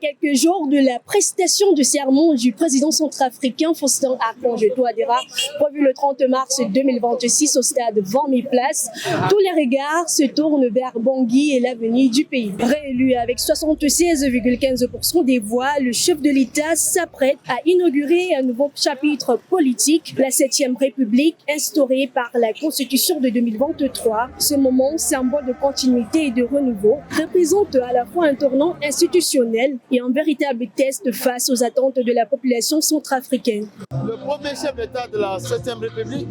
quelques jours de la prestation de serment du président centrafricain Faustin Archange Touadéra, prévu le 30 mars 2026 au stade 20 000 places, tous les regards se tournent vers Bangui et l'avenir du pays. Réélu avec 76,15% des voix, le chef de l'État s'apprête à inaugurer un nouveau chapitre politique, la 7e République, instaurée par la Constitution de 2023. Ce moment, symbole de continuité et de renouveau, représente à la fois un tournant institutionnel et un véritable test face aux attentes de la population centrafricaine. Le premier chef d'État de la 7e République,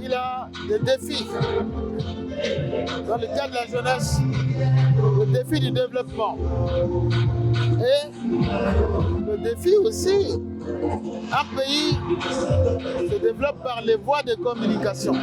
il a des défis. Dans le cadre de la jeunesse, le défi du développement et le défi aussi, un pays se développe par les voies de communication.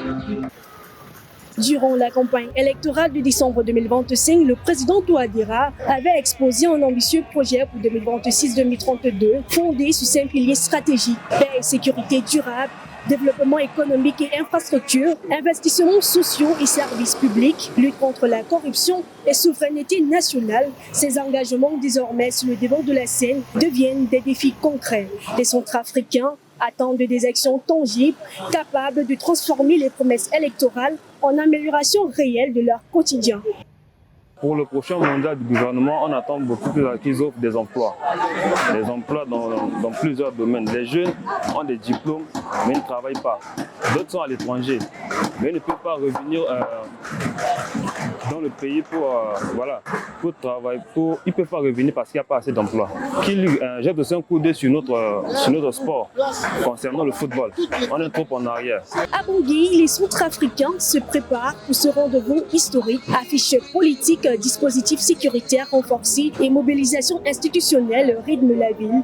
Durant la campagne électorale de décembre 2025, le président Touadéra avait exposé un ambitieux projet pour 2026-2032, fondé sur 5 piliers stratégiques: paix et sécurité durable, développement économique et infrastructure, investissements sociaux et services publics, lutte contre la corruption et souveraineté nationale. Ces engagements, désormais sur le devant de la scène, deviennent des défis concrets. Les Centrafricains attendent des actions tangibles, capables de transformer les promesses électorales en amélioration réelle de leur quotidien. Pour le prochain mandat du gouvernement, on attend beaucoup plus qu'ils offrent des emplois. Des emplois dans plusieurs domaines. Les jeunes ont des diplômes, mais ils ne travaillent pas. D'autres sont à l'étranger, mais ils ne peuvent pas revenir dans le pays pour travailler. Ils ne peuvent pas revenir parce qu'il n'y a pas assez d'emplois. Qu'ils jettent aussi un coup d'œil sur notre sport concernant le football. On est trop en arrière. À Bangui, les Centrafricains se préparent pour ce rendez-vous historique. Affiches politiques, dispositifs sécuritaires renforcés et mobilisation institutionnelle rythment la ville.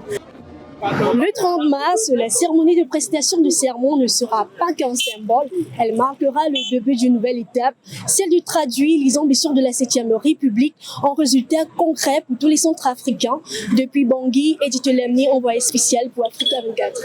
Le 30 mars, la cérémonie de prestation de serment ne sera pas qu'un symbole, elle marquera le début d'une nouvelle étape, celle de traduire les ambitions de la 7e République en résultats concrets pour tous les Centrafricains. Depuis Bangui, Edith Lemni, envoyée spéciale pour Africa 24.